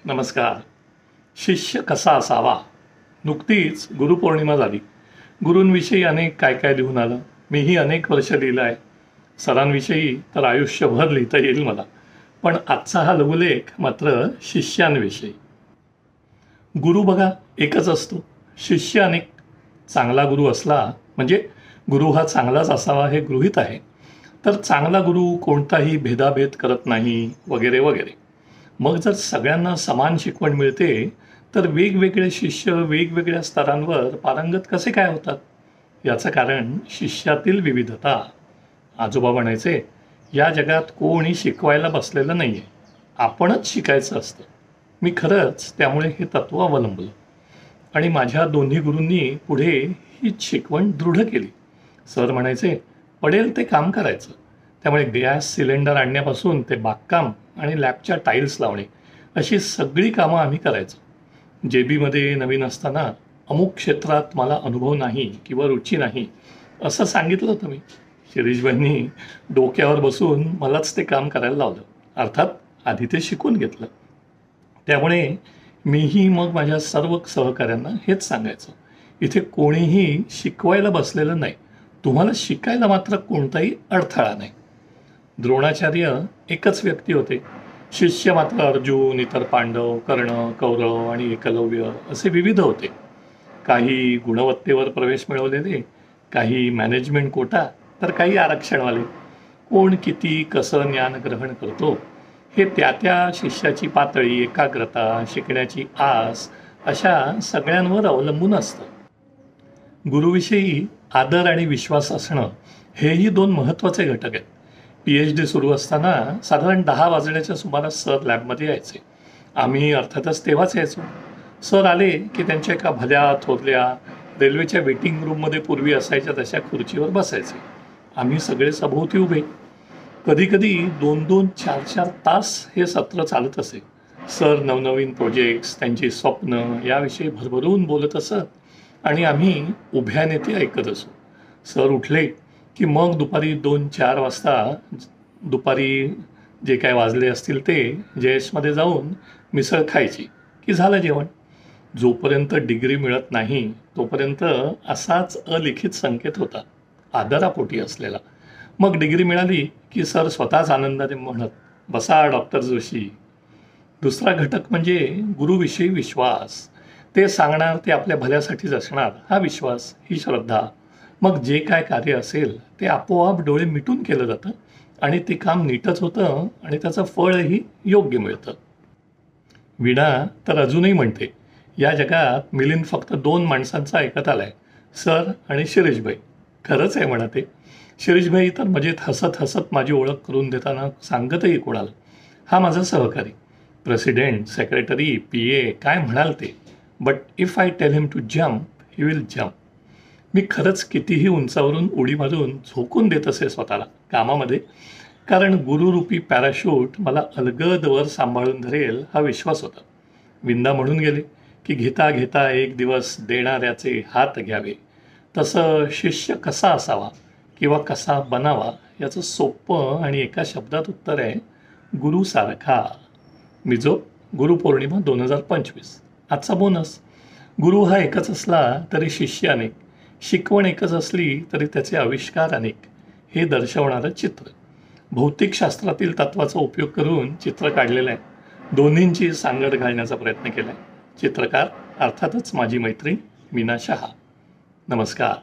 नमस्कार. शिष्य कसा असावा. नुकतीच गुरुपौर्णिमा झाली. गुरूंविषयी अनेक काय काय लिहून आलं. मीही अनेक वर्ष लिहिलं आहे. सरांविषयी तर आयुष्यभर लिहिता येईल मला. पण आजचा हा लघुलेख मात्र शिष्यांविषयी. गुरु बघा एकच असतो, शिष्य अनेक. चांगला गुरु असला म्हणजे गुरु हा चांगलाच असावा हे गृहीत आहे. तर चांगला गुरु कोणताही भेदाभेद करत नाही वगैरे वगैरे. मग जर सगळ्यांना समान शिकवण मिळते तर वेगवेगळे शिष्य वेगवेगळ्या स्तरांवर पारंगत कसे काय होतात? याचं कारण शिष्यातील विविधता. आजोबा म्हणायचे, या जगात कोणी शिकवायला बसलेलं नाही आहे, आपणच शिकायचं असतं. मी खरंच त्यामुळे हे तत्त्व अवलंबलं आणि माझ्या दोन्ही गुरूंनी पुढे हीच शिकवण दृढ केली. सर म्हणायचे, पडेल ते काम करायचं. त्यामुळे गॅस सिलेंडर आणण्यापासून ते बागकाम आणि लॅबच्या टाईल्स लावणे अशी सगळी कामं आम्ही करायचो. JB नवीन असताना अमुक क्षेत्रात मला अनुभव नाही किंवा रुची नाही असं सांगितलं होतं मी. शिरीषबाईंनी डोक्यावर बसून मलाच ते काम करायला लावलं. अर्थात आधी ते शिकून घेतलं. त्यामुळे मीही मग माझ्या सर्व सहकाऱ्यांना हेच सांगायचं, इथे कोणीही शिकवायला बसलेलं नाही, तुम्हाला शिकायला मात्र कोणताही अडथळा नाही. द्रोणाचार्य एकच व्यक्ती होते, शिष्य मात्र अर्जुन, इतर पांडव, कर्ण, कौरव आणि एकलव्य असे विविध होते. काही गुणवत्तेवर प्रवेश मिळवलेले, काही मॅनेजमेंट कोटा, तर काही आरक्षणवाले. कोण किती कसं ज्ञान ग्रहण करतो हे त्या त्या शिष्याची पातळी, एकाग्रता, शिकण्याची आस अशा सगळ्यांवर अवलंबून असतं. गुरुविषयी आदर आणि विश्वास असणं हेही दोन महत्त्वाचे घटक आहेत. PhD सुरू असताना साधारण 10 वाजण्याच्या सुमारास सर लॅबमध्ये यायचे. आम्ही अर्थातच तेव्हाच यायचो. सर आले की त्यांच्या एका भल्या थोरल्या रेल्वेच्या वेटिंग रूममध्ये पूर्वी असायच्या तशा खुर्चीवर बसायचे. आम्ही सगळे सभोवती उभे. कधीकधी 2-2, 4-4 तास हे सत्र चालत असे. सर नवनवीन प्रोजेक्ट्स, त्यांची स्वप्न याविषयी भरभरून बोलत असत आणि आम्ही उभ्याने ते ऐकत असो. सर उठले की मग दुपारी 2-4 वाजता दुपारी जे काय वाजले असतील ते JSमध्ये जाऊन मिसळ खायची की झालं जेवण. जोपर्यंत डिग्री मिळत नाही तोपर्यंत असाच अलिखित संकेत होता, आदरापोटी असलेला. मग डिग्री मिळाली की सर स्वतःच आनंदाने म्हणत, बसा डॉक्टर जोशी. दुसरा घटक म्हणजे गुरुविषयी विश्वास. ते सांगणार ते आपल्या भल्यासाठीच असणार हा विश्वास, ही श्रद्धा. मग जे काय कार्य असेल ते आपोआप डोळे मिटून केलं जातं आणि ते काम नीटच होतं आणि त्याचं फळही योग्य मिळतं. वीणा तर अजूनही म्हणते, या जगात मिलिंद फक्त 2 माणसांचा ऐकत आलाय, सर आणि शिरीषबाई. खरंच आहे म्हणा ते. शिरीषबाई तर मजेत हसत हसत माझी ओळख करून देताना सांगतही कोणाला, हा माझा सहकारी, प्रेसिडेंट, सेक्रेटरी, PA, काय म्हणाल ते, but if I tell him to jump he will jump. मी खरंच कितीही उंचावरून उडी मारून झोकून देत असे स्वतःला कामामध्ये, कारण गुरुरूपी पॅराशूट मला अलगद वर सांभाळून धरेल हा विश्वास होता. विंदा म्हणून गेले की घेता घेता एक दिवस देणाऱ्याचे हात घ्यावे. तसं शिष्य कसा असावा किंवा कसा बनावा याचं सोपं आणि एका शब्दात उत्तर आहे, गुरुसारखा. मिजो गुरुपौर्णिमा 2025. आजचा बोनस. गुरु हा एकच असला तरी शिष्य अनेक, शिकवण एकच असली तरी त्याचे आविष्कार अनेक, हे दर्शवणारं चित्र. भौतिकशास्त्रातील तत्वाचा उपयोग करून चित्र काढलेलं आहे. दोन्हींची सांगड घालण्याचा प्रयत्न केला आहे. चित्रकार अर्थातच माझी मैत्रीण मीना शहा. नमस्कार.